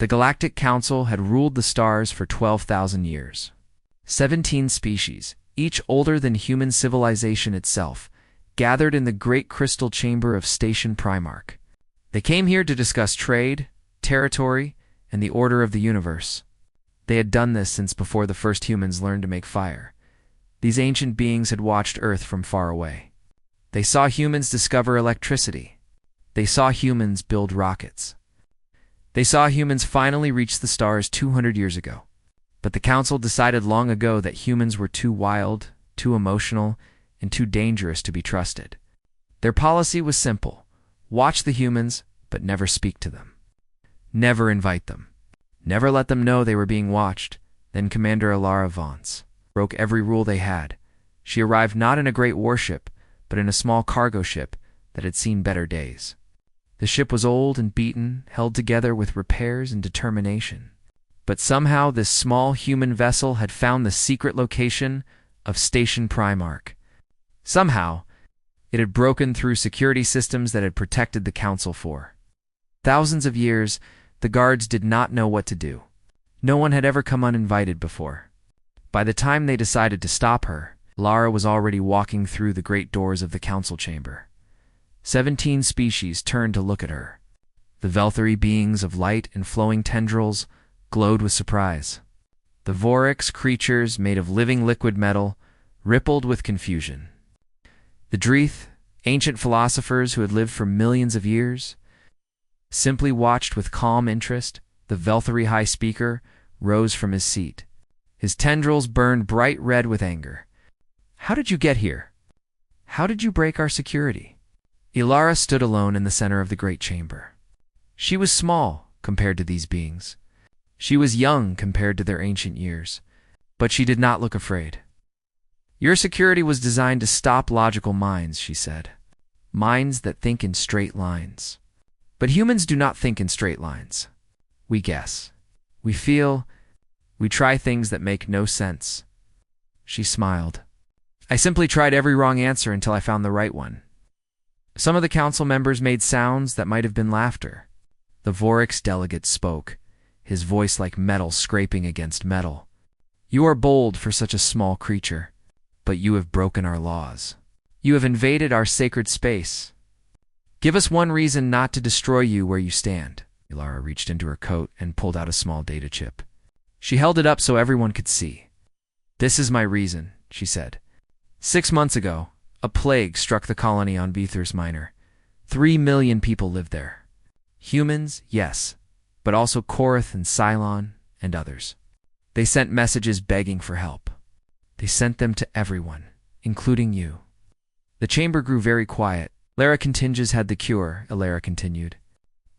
The Galactic Council had ruled the stars for 12,000 years. 17 species, each older than human civilization itself, gathered in the great crystal chamber of Station Primarch. They came here to discuss trade, territory, and the order of the universe. They had done this since before the first humans learned to make fire. These ancient beings had watched Earth from far away. They saw humans discover electricity. They saw humans build rockets. They saw humans finally reach the stars 200 years ago. But the Council decided long ago that humans were too wild, too emotional, and too dangerous to be trusted. Their policy was simple: watch the humans, but never speak to them. Never invite them. Never let them know they were being watched. Then Commander Alara Vance broke every rule they had. She arrived not in a great warship, but in a small cargo ship that had seen better days. The ship was old and beaten, held together with repairs and determination. But somehow this small human vessel had found the secret location of Station Primarch. Somehow, it had broken through security systems that had protected the Council for thousands of years. The guards did not know what to do. No one had ever come uninvited before. By the time they decided to stop her, Lara was already walking through the great doors of the Council chamber. 17 species turned to look at her. The Velthary beings of light and flowing tendrils glowed with surprise. The Vorix creatures made of living liquid metal rippled with confusion. The Dreeth, ancient philosophers who had lived for millions of years, simply watched with calm interest. The Velthary High Speaker rose from his seat. His tendrils burned bright red with anger. "How did you get here? How did you break our security?" Ilara stood alone in the center of the great chamber. She was small compared to these beings. She was young compared to their ancient years, but she did not look afraid. "Your security was designed to stop logical minds," she said. "Minds that think in straight lines. But humans do not think in straight lines. We guess. We feel. We try things that make no sense." She smiled. "I simply tried every wrong answer until I found the right one." Some of the council members made sounds that might have been laughter. The Vorix delegate spoke, his voice like metal scraping against metal. "You are bold for such a small creature, but you have broken our laws. You have invaded our sacred space. Give us one reason not to destroy you where you stand." Ilara reached into her coat and pulled out a small data chip. She held it up so everyone could see. "This is my reason," she said. 6 months ago, a plague struck the colony on Vethers Minor. 3 million people lived there. Humans, yes, but also Korath and Cylon and others. They sent messages begging for help. They sent them to everyone, including you." The chamber grew very quiet. "Lara Continges had the cure," Ilara continued.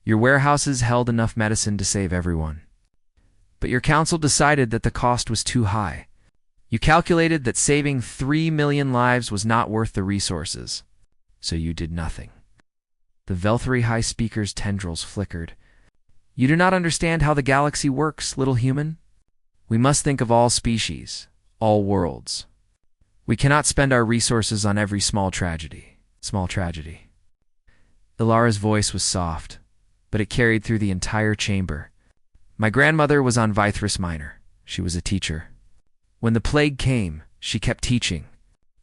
"Your warehouses held enough medicine to save everyone. But your council decided that the cost was too high. You calculated that saving 3 million lives was not worth the resources, so you did nothing." The Velthary High Speaker's tendrils flickered. "You do not understand how the galaxy works, little human. We must think of all species, all worlds. We cannot spend our resources on every small tragedy. Ilara's voice was soft, but it carried through the entire chamber. "My grandmother was on Vithris Minor. She was a teacher. When the plague came, she kept teaching.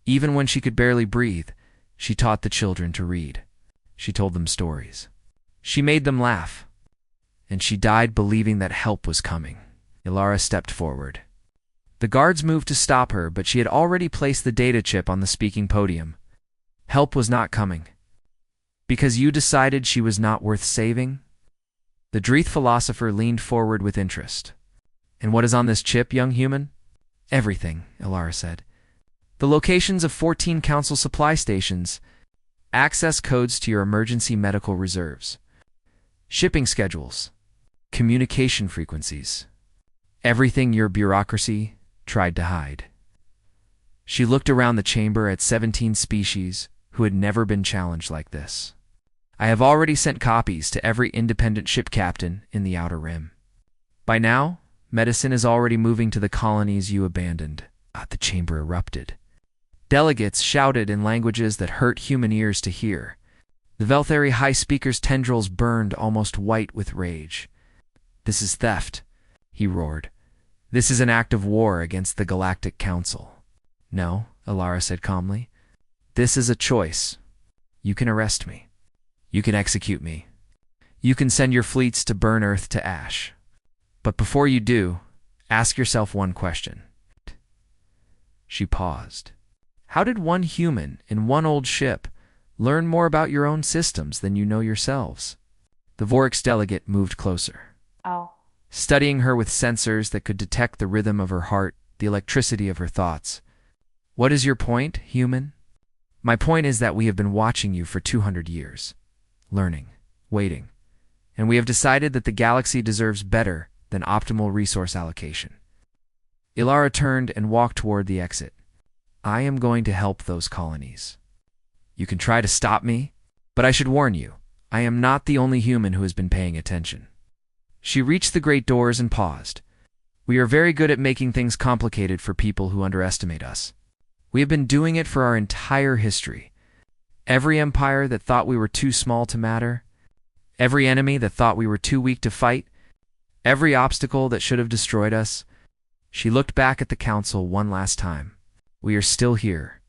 Even when she could barely breathe, she taught the children to read. She told them stories. She made them laugh. And she died believing that help was coming." Ilara stepped forward. The guards moved to stop her, but she had already placed the data chip on the speaking podium. "Help was not coming. Because you decided she was not worth saving?" The Dreeth philosopher leaned forward with interest. "And what is on this chip, young human?" "Everything," Ilara said. "The locations of 14 council supply stations, access codes to your emergency medical reserves, shipping schedules, communication frequencies, everything your bureaucracy tried to hide." She looked around the chamber at 17 species who had never been challenged like this. "I have already sent copies to every independent ship captain in the Outer Rim. By now, medicine is already moving to the colonies you abandoned." The chamber erupted. Delegates shouted in languages that hurt human ears to hear. The Velthary High Speaker's tendrils burned almost white with rage. This is theft, he roared. This is an act of war against the Galactic Council. No, Alara said calmly. This is a choice. You can arrest me. You can execute me. You can send your fleets to burn Earth to ash. But before you do, ask yourself one question. She paused. How did one human in one old ship learn more about your own systems than you know yourselves? The Vorix delegate moved closer. Oh. Studying her with sensors that could detect the rhythm of her heart, the electricity of her thoughts. What is your point, human? My point is that we have been watching you for 200 years, learning, waiting, and we have decided that the galaxy deserves better than optimal resource allocation. Ilara turned and walked toward the exit. I am going to help those colonies. You can try to stop me, but I should warn you, I am not the only human who has been paying attention. She reached the great doors and paused. We are very good at making things complicated for people who underestimate us. We have been doing it for our entire history. Every empire that thought we were too small to matter, every enemy that thought we were too weak to fight, every obstacle that should have destroyed us. She looked back at the council one last time. We are still here.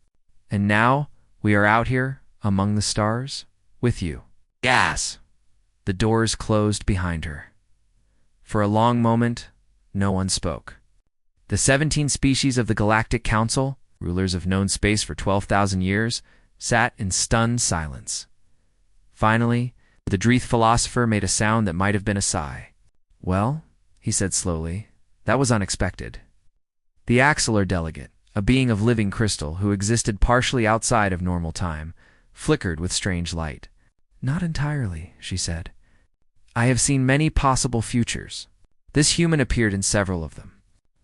And now we are out here, among the stars, with you. Gas! The doors closed behind her. For a long moment, no one spoke. The 17 species of the Galactic Council, rulers of known space for 12,000 years, sat in stunned silence. Finally, the Dreeth philosopher made a sound that might have been a sigh. Well, he said slowly, that was unexpected. The Axelar delegate, a being of living crystal who existed partially outside of normal time, flickered with strange light. Not entirely, she said. I have seen many possible futures. This human appeared in several of them,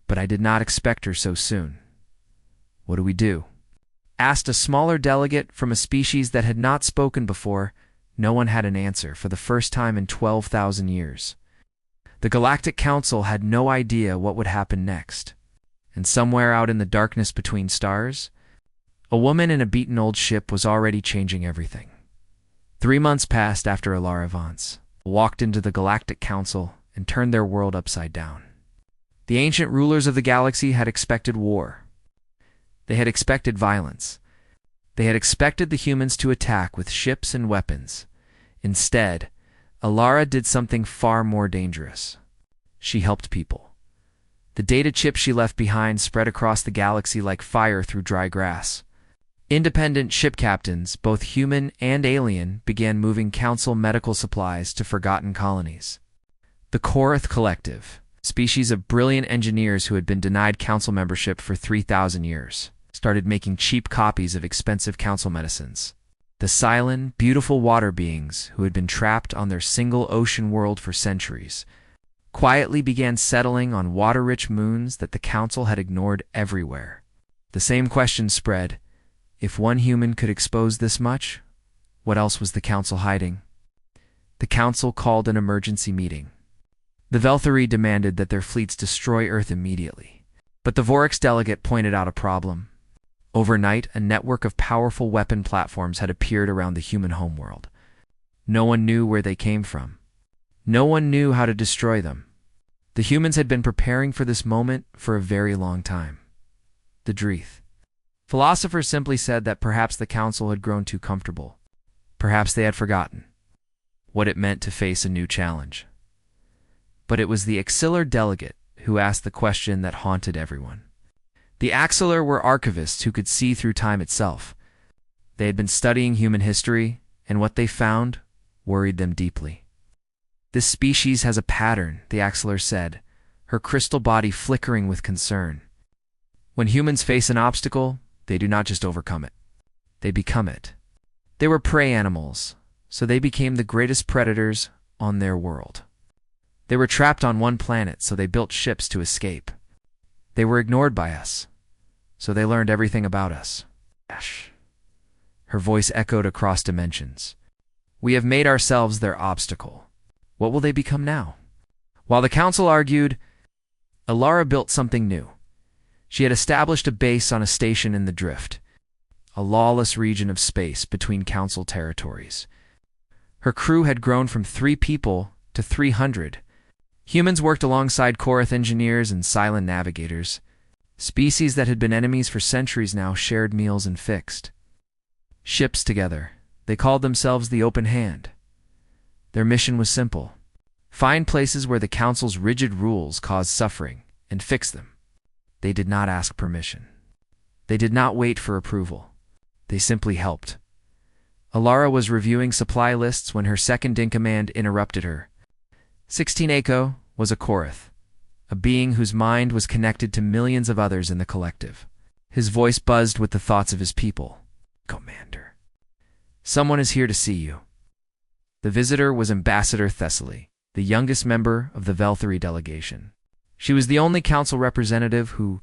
but I did not expect her so soon. What do we do? Asked a smaller delegate from a species that had not spoken before, no one had an answer for the first time in 12,000 years. The Galactic Council had no idea what would happen next. And somewhere out in the darkness between stars, a woman in a beaten old ship was already changing everything. 3 months passed after Ilara Vance walked into the Galactic Council and turned their world upside down. The ancient rulers of the galaxy had expected war. They had expected violence. They had expected the humans to attack with ships and weapons. Instead, Ilara did something far more dangerous. She helped people. The data chip she left behind spread across the galaxy like fire through dry grass. Independent ship captains, both human and alien, began moving council medical supplies to forgotten colonies. The Korath Collective, species of brilliant engineers who had been denied council membership for 3,000 years, started making cheap copies of expensive council medicines. The Cylon, beautiful water beings who had been trapped on their single ocean world for centuries, quietly began settling on water-rich moons that the council had ignored everywhere. The same question spread. If one human could expose this much, what else was the council hiding? The council called an emergency meeting. The Velthari demanded that their fleets destroy Earth immediately. But the Vorix delegate pointed out a problem. Overnight, a network of powerful weapon platforms had appeared around the human homeworld. No one knew where they came from. No one knew how to destroy them. The humans had been preparing for this moment for a very long time. The Dreeth. Philosophers simply said that perhaps the council had grown too comfortable. Perhaps they had forgotten what it meant to face a new challenge. But it was the Axelar delegate who asked the question that haunted everyone. The Axelar were archivists who could see through time itself. They had been studying human history, and what they found worried them deeply. This species has a pattern, the Axelar said, her crystal body flickering with concern. When humans face an obstacle, they do not just overcome it. They become it. They were prey animals, so they became the greatest predators on their world. They were trapped on one planet, so they built ships to escape. They were ignored by us, so they learned everything about us. Ash. Her voice echoed across dimensions. We have made ourselves their obstacle. What will they become now? While the council argued, Ilara built something new. She had established a base on a station in the Drift, a lawless region of space between council territories. Her crew had grown from 3 people to 300, Humans worked alongside Korath engineers and silent navigators. Species that had been enemies for centuries now shared meals and fixed ships together. They called themselves the Open Hand. Their mission was simple: find places where the Council's rigid rules caused suffering and fix them. They did not ask permission. They did not wait for approval. They simply helped. Alara was reviewing supply lists when her second-in-command interrupted her. 16 Echo was a Korath, a being whose mind was connected to millions of others in the collective. His voice buzzed with the thoughts of his people. Commander, someone is here to see you. The visitor was Ambassador Thessaly, the youngest member of the Velthari delegation. She was the only council representative who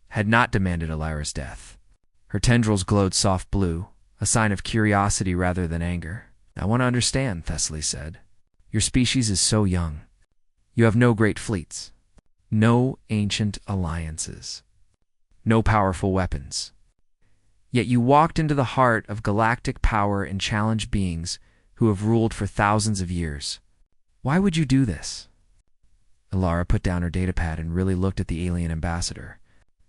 had not demanded Alara's death. Her tendrils glowed soft blue, a sign of curiosity rather than anger. I want to understand, Thessaly said. Your species is so young. You have no great fleets, no ancient alliances, no powerful weapons. Yet you walked into the heart of galactic power and challenged beings who have ruled for thousands of years. Why would you do this? Alara put down her datapad and really looked at the alien ambassador.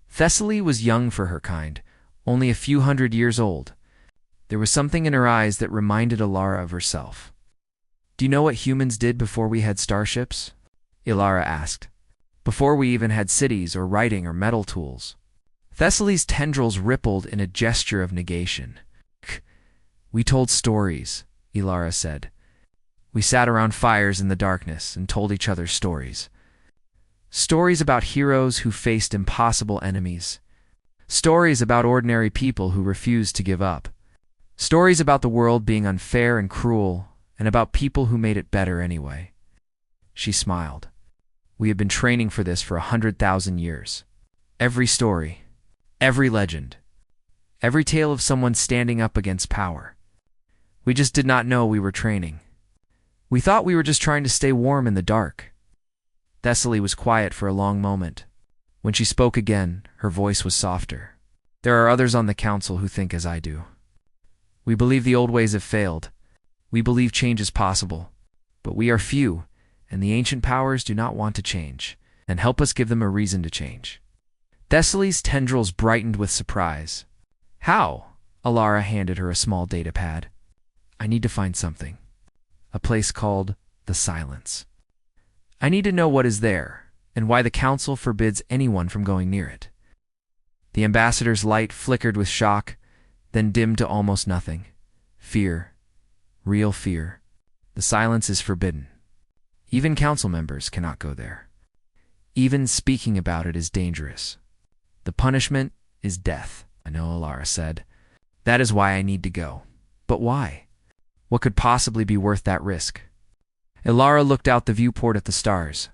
Thessaly was young for her kind, only a few hundred years old. There was something in her eyes that reminded Alara of herself. Do you know what humans did before we had starships? Alara asked. Before we even had cities or writing or metal tools. Thessaly's tendrils rippled in a gesture of negation. We told stories, Alara said. We sat around fires in the darkness and told each other stories. Stories about heroes who faced impossible enemies. Stories about ordinary people who refused to give up. Stories about the world being unfair and cruel, and about people who made it better anyway. She smiled. We have been training for this for 100,000 years. Every story, every legend, every tale of someone standing up against power. We just did not know we were training. We thought we were just trying to stay warm in the dark. Thessaly was quiet for a long moment. When she spoke again, her voice was softer. There are others on the council who think as I do. We believe the old ways have failed. We believe change is possible. But we are few, and the ancient powers do not want to change. And help us give them a reason to change. Thessaly's tendrils brightened with surprise. How? Alara handed her a small datapad. I need to find something. A place called the Silence. I need to know what is there, and why the council forbids anyone from going near it. The ambassador's light flickered with shock, then dimmed to almost nothing. Fear. Real fear. The Silence is forbidden. Even council members cannot go there. Even speaking about it is dangerous. The punishment is death, I know, Alara said. That is why I need to go. But why? What could possibly be worth that risk? Alara looked out the viewport at the stars.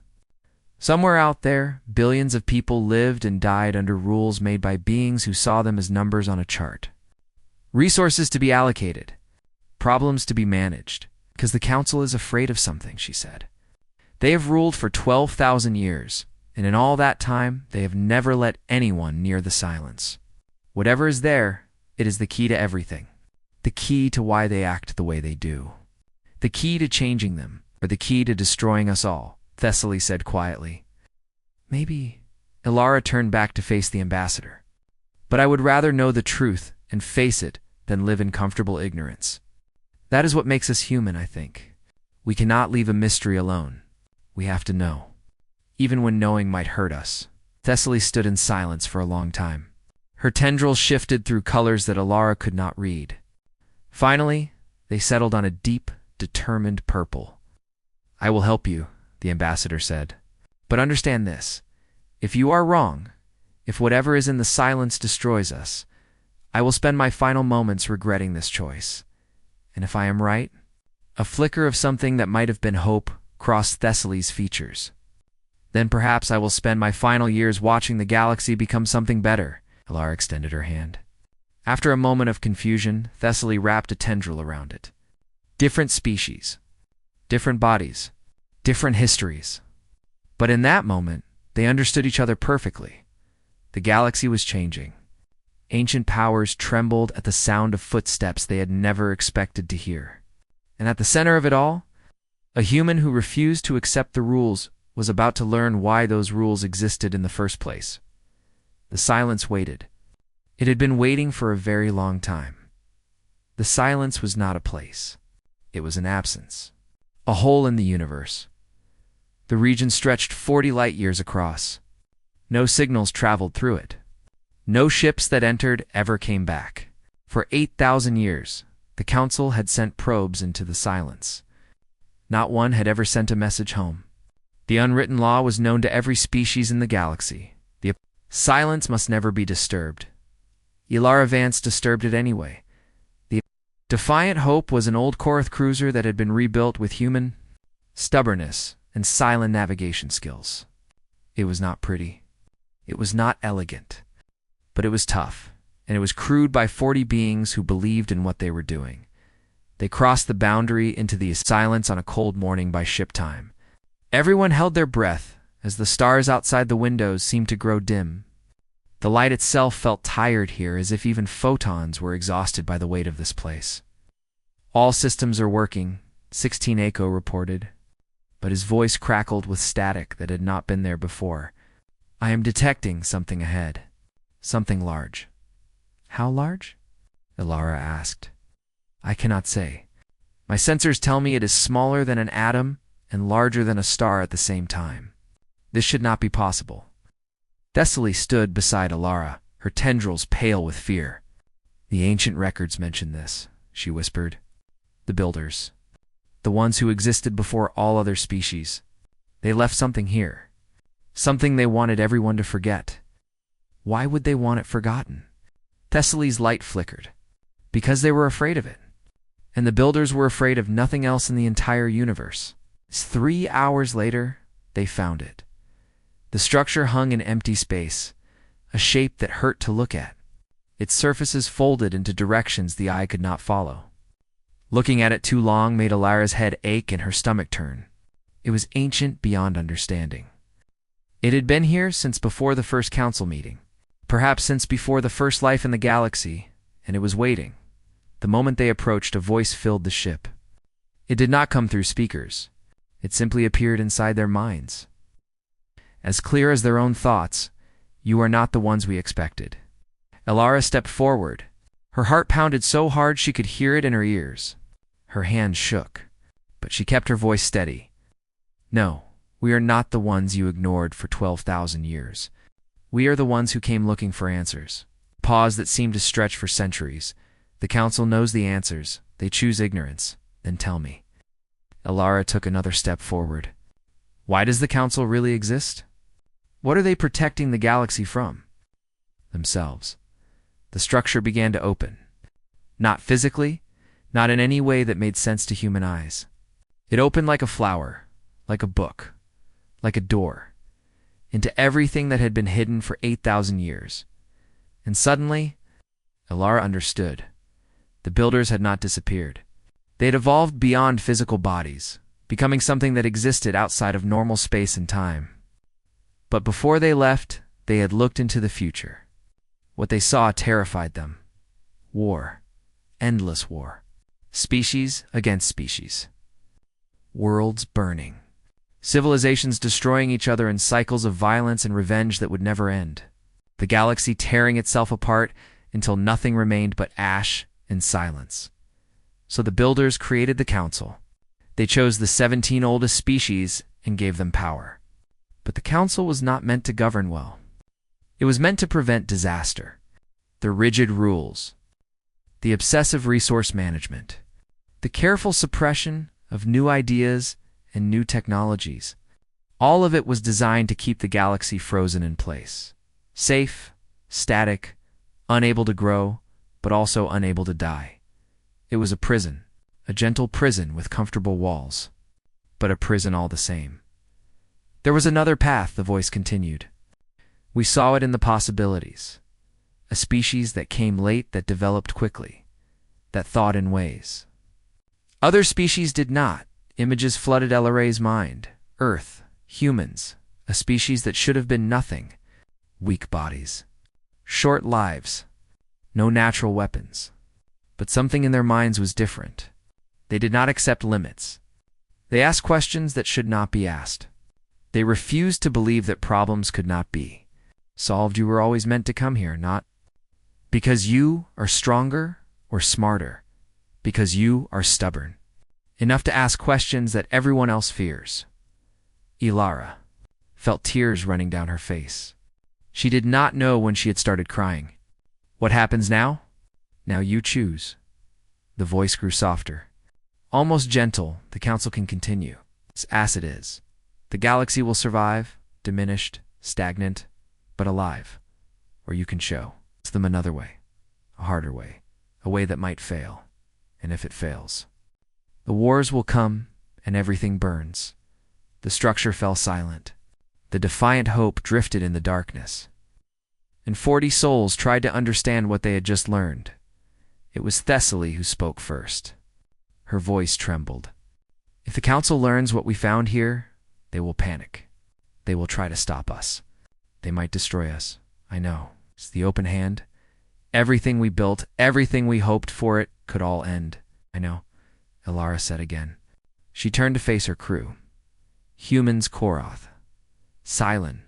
Somewhere out there, billions of people lived and died under rules made by beings who saw them as numbers on a chart. Resources to be allocated. Problems to be managed. Because the council is afraid of something, she said. They have ruled for 12,000 years, and in all that time, they have never let anyone near the Silence. Whatever is there, it is the key to everything. The key to why they act the way they do. The key to changing them, or the key to destroying us all, Thessaly said quietly. Maybe. Alara turned back to face the ambassador. But I would rather know the truth and face it than live in comfortable ignorance. That is what makes us human, I think. We cannot leave a mystery alone. We have to know. Even when knowing might hurt us. Thessaly stood in silence for a long time. Her tendrils shifted through colors that Alara could not read. Finally, they settled on a deep, determined purple. I will help you, the ambassador said. But understand this. If you are wrong, if whatever is in the Silence destroys us, I will spend my final moments regretting this choice. And if I am right, a flicker of something that might have been hope crossed Thessaly's features. Then perhaps I will spend my final years watching the galaxy become something better. Alara extended her hand. After a moment of confusion, Thessaly wrapped a tendril around it. Different species, different bodies, different histories. But in that moment, they understood each other perfectly. The galaxy was changing. Ancient powers trembled at the sound of footsteps they had never expected to hear. And at the center of it all, A human who refused to accept the rules was about to learn why those rules existed in the first place. The silence waited. It had been waiting for a very long time. The silence was not a place. It was an absence. A hole in the universe. The region stretched 40 light-years across. No signals traveled through it. No ships that entered ever came back. For 8,000 years, the Council had sent probes into the silence. Not one had ever sent a message home. The unwritten law was known to every species in the galaxy. The silence must never be disturbed. Elara Vance disturbed it anyway. The Defiant Hope was an old Korath cruiser that had been rebuilt with human stubbornness and silent navigation skills. It was not pretty. It was not elegant. But it was tough, and it was crewed by 40 beings who believed in what they were doing. They crossed the boundary into the silence on a cold morning by ship time. Everyone held their breath as the stars outside the windows seemed to grow dim. The light itself felt tired here, as if even photons were exhausted by the weight of this place. All systems are working, 16 Echo reported, but his voice crackled with static that had not been there before. I am detecting something ahead. Something large. How large? Elara asked. I cannot say. My sensors tell me it is smaller than an atom and larger than a star at the same time. This should not be possible. Thessaly stood beside Elara, her tendrils pale with fear. The ancient records mention this, she whispered. The builders. The ones who existed before all other species. They left something here. Something they wanted everyone to forget. Why would they want it forgotten? Thessaly's light flickered. Because they were afraid of it. And the builders were afraid of nothing else in the entire universe. 3 hours later, they found it. The structure hung in empty space, a shape that hurt to look at. Its surfaces folded into directions the eye could not follow. Looking at it too long made Elara's head ache and her stomach turn. It was ancient beyond understanding. It had been here since before the first council meeting, perhaps since before the first life in the galaxy, and it was waiting. The moment they approached, a voice filled the ship. It did not come through speakers. It simply appeared inside their minds. As clear as their own thoughts, you are not the ones we expected. Elara stepped forward. Her heart pounded so hard she could hear it in her ears. Her hands shook, but she kept her voice steady. No, we are not the ones you ignored for 12,000 years. We are the ones who came looking for answers. Pause that seemed to stretch for centuries. The Council knows the answers. They choose ignorance. Then tell me. Elara took another step forward. Why does the Council really exist? What are they protecting the galaxy from? Themselves. The structure began to open. Not physically, not in any way that made sense to human eyes. It opened like a flower, like a book, like a door, into everything that had been hidden for 8,000 years. And suddenly, Elara understood. The builders had not disappeared. They had evolved beyond physical bodies, becoming something that existed outside of normal space and time. But before they left, they had looked into the future. What they saw terrified them. War. Endless war. Species against species. Worlds burning. Civilizations destroying each other in cycles of violence and revenge that would never end. The galaxy tearing itself apart until nothing remained but ash and silence. So the builders created the Council. They chose the 17 oldest species and gave them power. But the Council was not meant to govern well. It was meant to prevent disaster. The rigid rules. The obsessive resource management. The careful suppression of new ideas and new technologies. All of it was designed to keep the galaxy frozen in place. Safe, static, unable to grow, but also unable to die. It was a prison, a gentle prison with comfortable walls, but a prison all the same. There was another path, the voice continued. We saw it in the possibilities. A species that came late, that developed quickly, that thought in ways. Other species did not. Images flooded Elara's mind. Earth, humans, a species that should have been nothing. Weak bodies. Short lives. No natural weapons. But something in their minds was different. They did not accept limits. They asked questions that should not be asked. They refused to believe that problems could not be solved. You were always meant to come here, not because you are stronger or smarter, because you are stubborn enough to ask questions that everyone else fears. Ilara felt tears running down her face. She did not know when she had started crying. What happens now? Now you choose. The voice grew softer. Almost gentle, the council can continue, as it is. The galaxy will survive, diminished, stagnant, but alive. Or you can show them another way, a harder way, a way that might fail. And if it fails, the wars will come and everything burns. The structure fell silent. The defiant hope drifted in the darkness. And 40 souls tried to understand what they had just learned. It was Thessaly who spoke first. Her voice trembled. If the council learns what we found here, they will panic. They will try to stop us. They might destroy us. I know. It's the open hand. Everything we built, everything we hoped for it, could all end. I know, Ilara said again. She turned to face her crew. Humans Koroth, Cylon,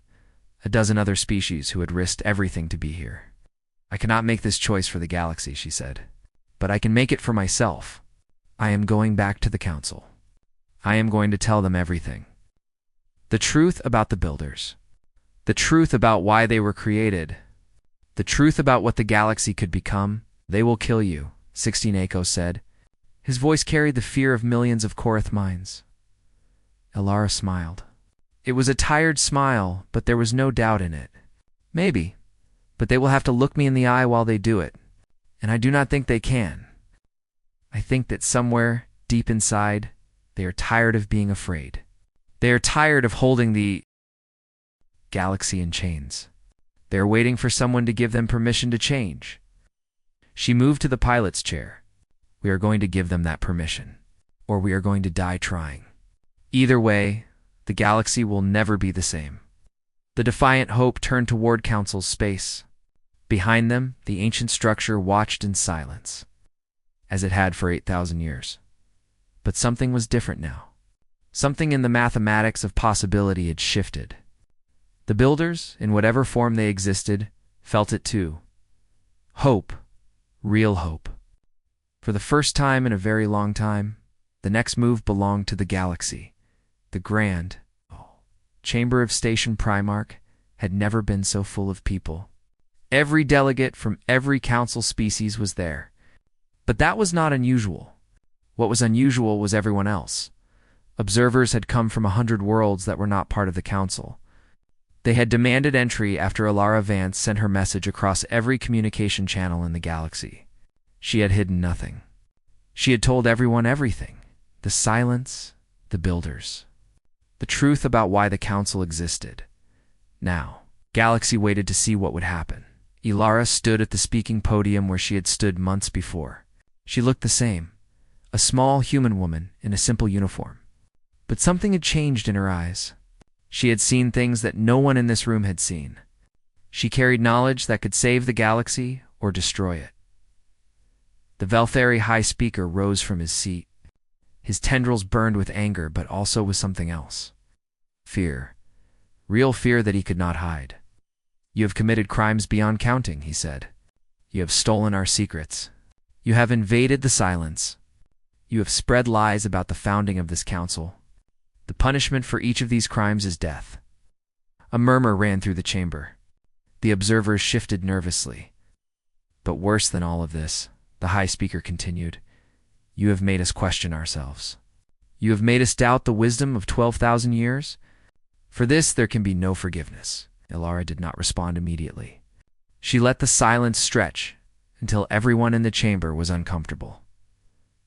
a dozen other species who had risked everything to be here. I cannot make this choice for the galaxy, she said. But I can make it for myself. I am going back to the council. I am going to tell them everything. The truth about the builders. The truth about why they were created. The truth about what the galaxy could become. They will kill you, 16 Echo said. His voice carried the fear of millions of Koroth minds. Ilara smiled. It was a tired smile, but there was no doubt in it. Maybe, but they will have to look me in the eye while they do it. And I do not think they can. I think that somewhere, deep inside, they are tired of being afraid. They are tired of holding the galaxy in chains. They are waiting for someone to give them permission to change. She moved to the pilot's chair. We are going to give them that permission, or we are going to die trying. Either way, the galaxy will never be the same. The defiant hope turned toward Council's space. Behind them, the ancient structure watched in silence, as it had for 8,000 years. But something was different now. Something in the mathematics of possibility had shifted. The builders, in whatever form they existed, felt it too. Hope. Real hope. For the first time in a very long time, the next move belonged to the galaxy. The grand chamber of Station Primarch had never been so full of people. Every delegate from every council species was there. But that was not unusual. What was unusual was everyone else. Observers had come from 100 worlds that were not part of the council. They had demanded entry after Ilara Vance sent her message across every communication channel in the galaxy. She had hidden nothing. She had told everyone everything. The silence, the builders. The truth about why the council existed. Now, Galaxy waited to see what would happen. Ilara stood at the speaking podium where she had stood months before. She looked the same, a small human woman in a simple uniform. But something had changed in her eyes. She had seen things that no one in this room had seen. She carried knowledge that could save the galaxy or destroy it. The Velthari High Speaker rose from his seat. His tendrils burned with anger, but also with something else. Fear. Real fear that he could not hide. You have committed crimes beyond counting, he said. You have stolen our secrets. You have invaded the silence. You have spread lies about the founding of this council. The punishment for each of these crimes is death. A murmur ran through the chamber. The observers shifted nervously. But worse than all of this, the High Speaker continued, you have made us question ourselves. You have made us doubt the wisdom of 12,000 years. For this there can be no forgiveness. Ilara did not respond immediately. She let the silence stretch until everyone in the chamber was uncomfortable.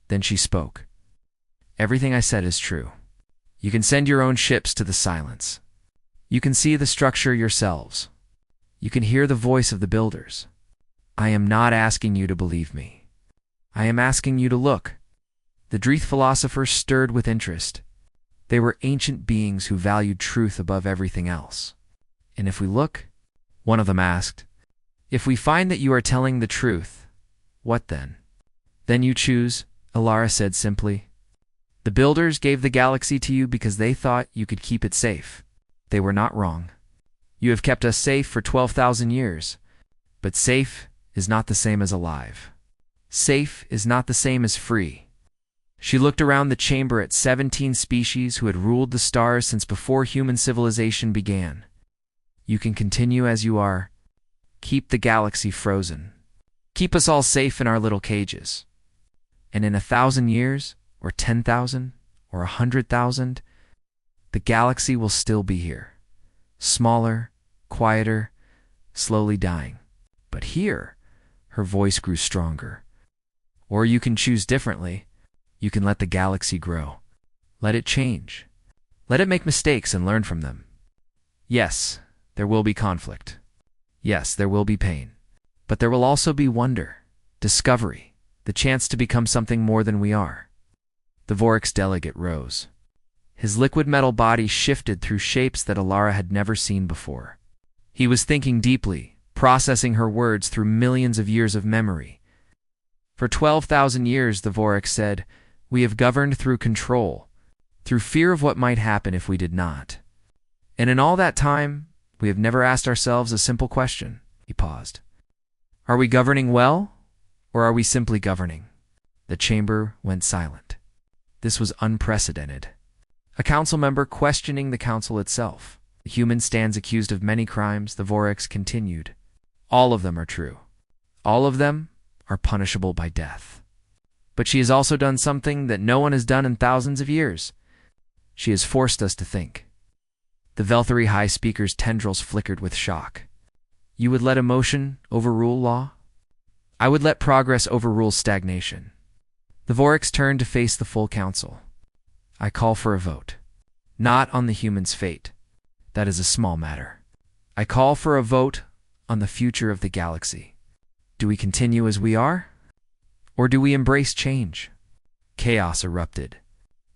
Then she spoke. Everything I said is true. You can send your own ships to the silence. You can see the structure yourselves. You can hear the voice of the builders. I am not asking you to believe me. I am asking you to look. The Dreeth philosophers stirred with interest. They were ancient beings who valued truth above everything else. And if we look, one of them asked, if we find that you are telling the truth, what then? Then you choose, Ilara said simply. The builders gave the galaxy to you because they thought you could keep it safe. They were not wrong. You have kept us safe for 12,000 years. But safe is not the same as alive. Safe is not the same as free. She looked around the chamber at 17 species who had ruled the stars since before human civilization began. You can continue as you are. Keep the galaxy frozen. Keep us all safe in our little cages. And in 1,000 years, or 10,000, or 100,000, the galaxy will still be here. Smaller, quieter, slowly dying. But here, her voice grew stronger. Or you can choose differently. You can let the galaxy grow. Let it change. Let it make mistakes and learn from them. Yes, there will be conflict. Yes, there will be pain. But there will also be wonder, discovery, the chance to become something more than we are. The Vorix delegate rose. His liquid metal body shifted through shapes that Alara had never seen before. He was thinking deeply, processing her words through millions of years of memory. For 12,000 years, the Vorix said, we have governed through control, through fear of what might happen if we did not. And in all that time, we have never asked ourselves a simple question. He paused. Are we governing well, or are we simply governing? The chamber went silent. This was unprecedented. A council member questioning the council itself. The human stands accused of many crimes, the Vorix continued. All of them are true. All of them are punishable by death. But she has also done something that no one has done in thousands of years. She has forced us to think. The Velthari High Speaker's tendrils flickered with shock. You would let emotion overrule law? I would let progress overrule stagnation. The Vorix turned to face the full council. I call for a vote. Not on the human's fate. That is a small matter. I call for a vote on the future of the galaxy. Do we continue as we are? Or do we embrace change? Chaos erupted.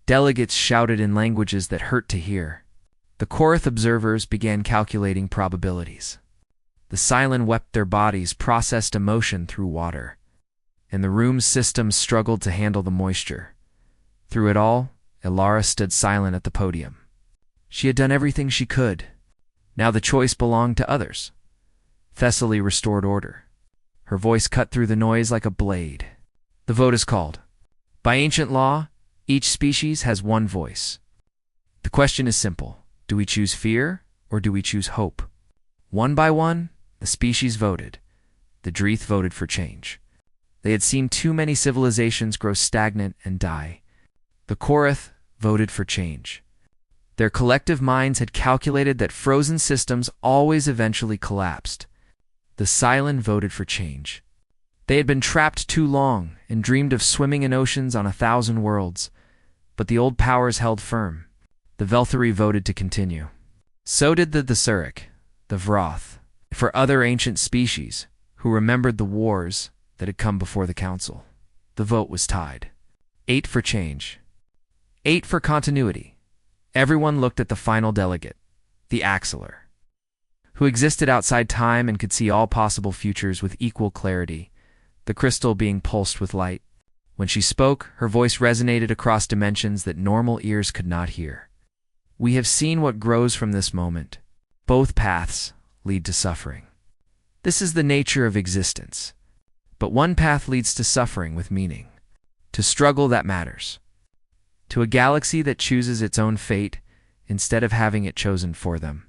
Delegates shouted in languages that hurt to hear. The Korath observers began calculating probabilities. The Cylon wept their bodies, processed emotion through water. And the room's systems struggled to handle the moisture. Through it all, Alara stood silent at the podium. She had done everything she could. Now the choice belonged to others. Thessaly restored order. Her voice cut through the noise like a blade. The vote is called. By ancient law, each species has one voice. The question is simple. Do we choose fear, or do we choose hope? One by one, the species voted. The Dreeth voted for change. They had seen too many civilizations grow stagnant and die. The Korath voted for change. Their collective minds had calculated that frozen systems always eventually collapsed. The Cylon voted for change. They had been trapped too long and dreamed of swimming in oceans on 1,000 worlds, but the old powers held firm. The Velthari voted to continue. So did the Surik, the Vroth, for other ancient species who remembered the wars that had come before the council. The vote was tied. 8 for change. 8 for continuity. Everyone looked at the final delegate, the Axelar, who existed outside time and could see all possible futures with equal clarity, the crystal being pulsed with light. When she spoke, her voice resonated across dimensions that normal ears could not hear. We have seen what grows from this moment. Both paths lead to suffering. This is the nature of existence. But one path leads to suffering with meaning, to struggle that matters, to a galaxy that chooses its own fate instead of having it chosen for them.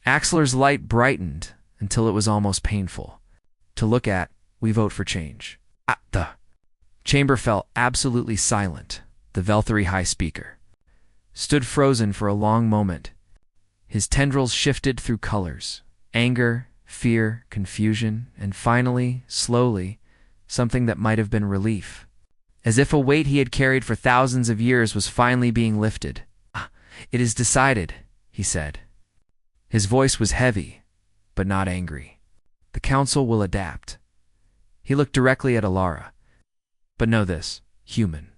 Axelar's light brightened until it was almost painful. To look at, we vote for change. The chamber fell absolutely silent. The Velthari High Speaker stood frozen for a long moment. His tendrils shifted through colors, anger, fear, confusion, and finally, slowly, something that might have been relief. As if a weight he had carried for thousands of years was finally being lifted. It is decided, he said. His voice was heavy, but not angry. The council will adapt. He looked directly at Alara. But know this, human.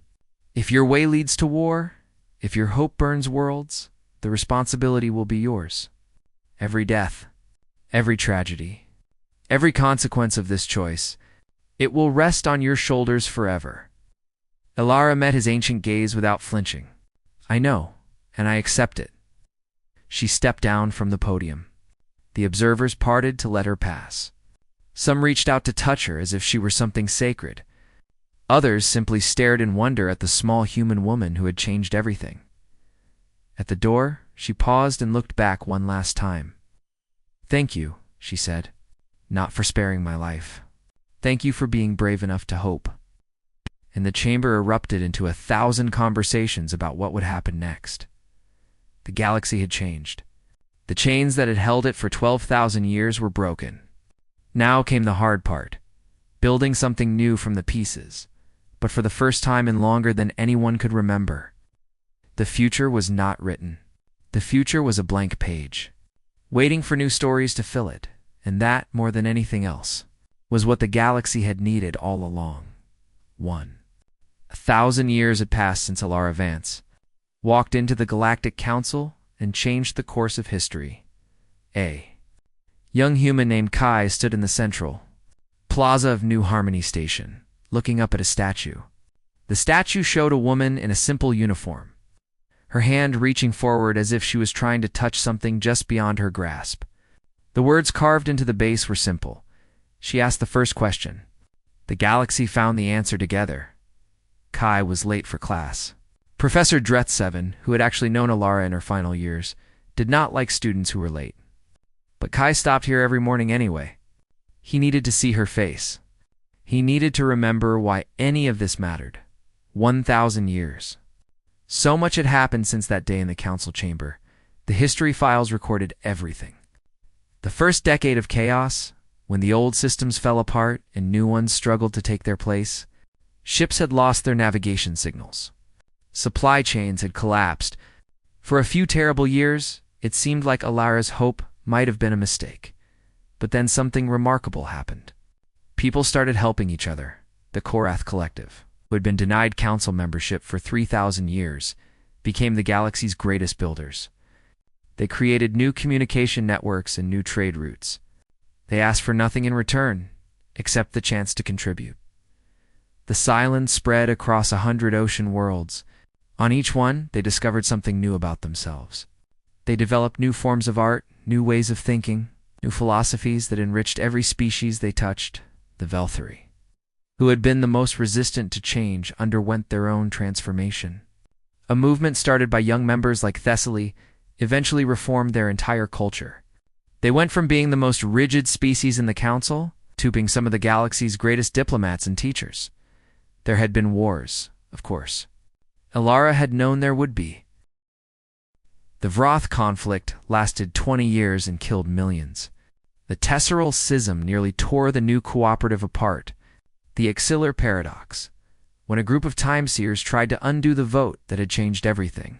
If your way leads to war, if your hope burns worlds, the responsibility will be yours. Every death, every tragedy, every consequence of this choice, it will rest on your shoulders forever. Elara met his ancient gaze without flinching. I know, and I accept it. She stepped down from the podium. The observers parted to let her pass. Some reached out to touch her as if she were something sacred. Others simply stared in wonder at the small human woman who had changed everything. At the door, she paused and looked back one last time. Thank you, she said, not for sparing my life. Thank you for being brave enough to hope. And the chamber erupted into 1,000 conversations about what would happen next. The galaxy had changed. The chains that had held it for 12,000 years were broken. Now came the hard part, building something new from the pieces, but for the first time in longer than anyone could remember. The future was not written. The future was a blank page, waiting for new stories to fill it, and that, more than anything else, was what the galaxy had needed all along. 1,000 years had passed since Elara Vance walked into the Galactic Council and changed the course of history. A young human named Kai stood in the central plaza of New Harmony Station, looking up at a statue. The statue showed a woman in a simple uniform, her hand reaching forward as if she was trying to touch something just beyond her grasp. The words carved into the base were simple. She asked the first question. The galaxy found the answer together. Kai was late for class. Professor Dreth7, who had actually known Elara in her final years, did not like students who were late. But Kai stopped here every morning anyway. He needed to see her face. He needed to remember why any of this mattered. 1,000 years. So much had happened since that day in the council chamber. The history files recorded everything. The first decade of chaos, when the old systems fell apart and new ones struggled to take their place. Ships had lost their navigation signals. Supply chains had collapsed. For a few terrible years, it seemed like Elara's hope might have been a mistake. But then something remarkable happened. People started helping each other. The Korath Collective, who had been denied council membership for 3,000 years, became the galaxy's greatest builders. They created new communication networks and new trade routes. They asked for nothing in return, except the chance to contribute. The silence spread across 100 ocean worlds. On each one, they discovered something new about themselves. They developed new forms of art, new ways of thinking, new philosophies that enriched every species they touched. The Velthari, who had been the most resistant to change, underwent their own transformation. A movement started by young members like Thessaly eventually reformed their entire culture. They went from being the most rigid species in the council to being some of the galaxy's greatest diplomats and teachers. There had been wars, of course. Elara had known there would be. The Vroth conflict lasted 20 years and killed millions. The Tesseral Schism nearly tore the new cooperative apart. The Exillar Paradox, when a group of time-seers tried to undo the vote that had changed everything,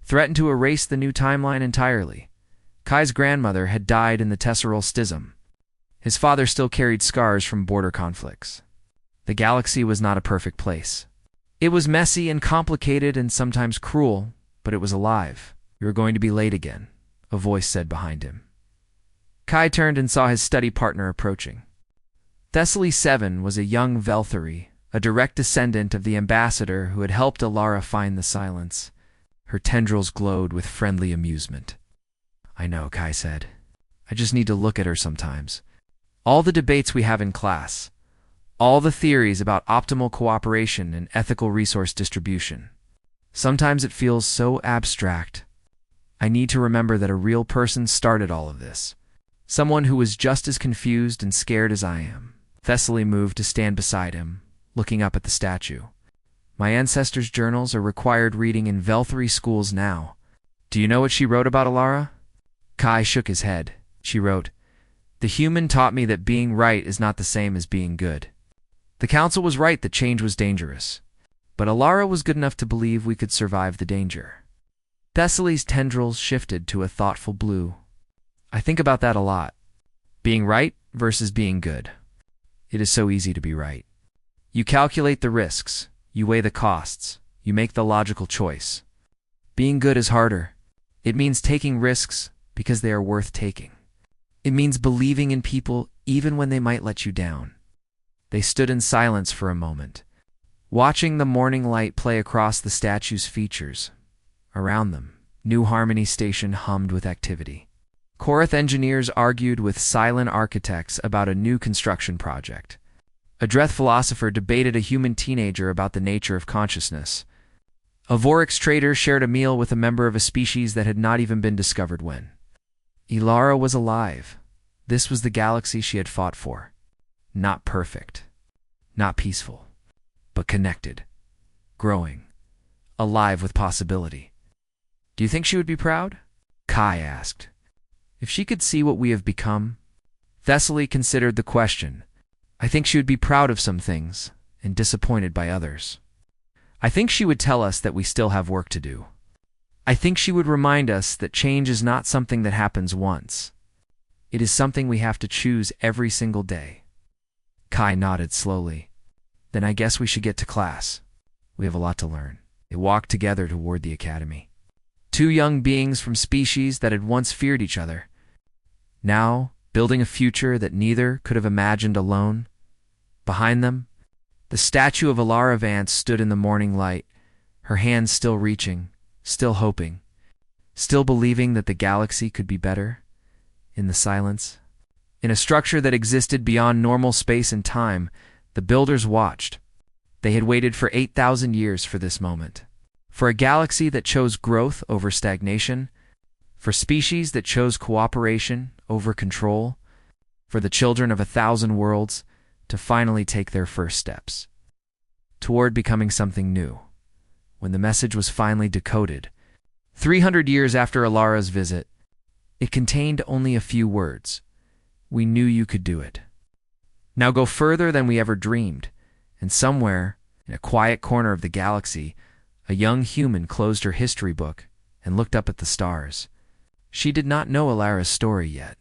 threatened to erase the new timeline entirely. Kai's grandmother had died in the Tesseral Schism. His father still carried scars from border conflicts. The galaxy was not a perfect place. It was messy and complicated and sometimes cruel, but it was alive. "You're going to be late again," a voice said behind him. Kai turned and saw his study partner approaching. Thessaly 7 was a young Velthari, a direct descendant of the ambassador who had helped Elara find the silence. Her tendrils glowed with friendly amusement. "I know," Kai said. "I just need to look at her sometimes. All the debates we have in class, all the theories about optimal cooperation and ethical resource distribution. Sometimes it feels so abstract. I need to remember that a real person started all of this. Someone who was just as confused and scared as I am." Thessaly moved to stand beside him, looking up at the statue. "My ancestors' journals are required reading in Velthari schools now. Do you know what she wrote about Elara?" Kai shook his head. She wrote, "The human taught me that being right is not the same as being good. The council was right that change was dangerous, but Elara was good enough to believe we could survive the danger." Thessaly's tendrils shifted to a thoughtful blue. "I think about that a lot. Being right versus being good. It is so easy to be right. You calculate the risks, you weigh the costs, you make the logical choice. Being good is harder. It means taking risks because they are worth taking. It means believing in people even when they might let you down." They stood in silence for a moment, Watching the morning light play across the statue's features. Around them, New Harmony Station hummed with activity. Korath engineers argued with silent architects about a new construction project. A Dreth philosopher debated a human teenager about the nature of consciousness. A Vorix trader shared a meal with a member of a species that had not even been discovered when. Ilara was alive. This was the galaxy she had fought for. Not perfect. Not peaceful. But connected. Growing. Alive with possibility. Do you think she would be proud? Kai asked. If she could see what we have become? Thessaly considered the question. I think she would be proud of some things, and disappointed by others. I think she would tell us that we still have work to do. I think she would remind us that change is not something that happens once. It is something we have to choose every single day. Kai nodded slowly. Then I guess we should get to class. We have a lot to learn. They walked together toward the academy. Two young beings from species that had once feared each other. Now, building a future that neither could have imagined alone. Behind them, the statue of Ilara Vance stood in the morning light, her hands still reaching, still hoping, still believing that the galaxy could be better. In the silence, in a structure that existed beyond normal space and time, the builders watched. They had waited for 8,000 years for this moment. For a galaxy that chose growth over stagnation, for species that chose cooperation over control, for the children of 1,000 worlds to finally take their first steps toward becoming something new. When the message was finally decoded, 300 years after Ilara's visit, it contained only a few words. We knew you could do it. Now go further than we ever dreamed, and somewhere, in a quiet corner of the galaxy, a young human closed her history book and looked up at the stars. She did not know Ilara's story yet.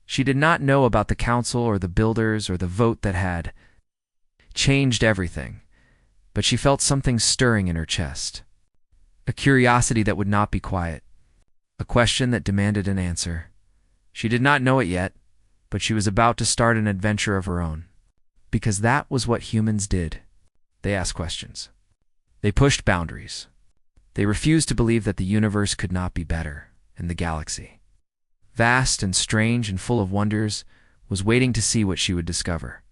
She did not know about the council or the builders or the vote that had changed everything, but she felt something stirring in her chest. A curiosity that would not be quiet. A question that demanded an answer. She did not know it yet, but she was about to start an adventure of her own. Because that was what humans did. They asked questions. They pushed boundaries. They refused to believe that the universe could not be better, and the galaxy, vast and strange and full of wonders, was waiting to see what she would discover.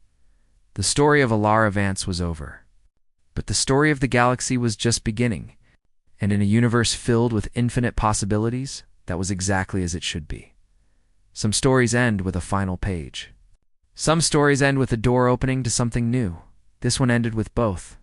The story of Ilara Vance was over. But the story of the galaxy was just beginning, and in a universe filled with infinite possibilities, that was exactly as it should be. Some stories end with a final page. Some stories end with a door opening to something new. This one ended with both.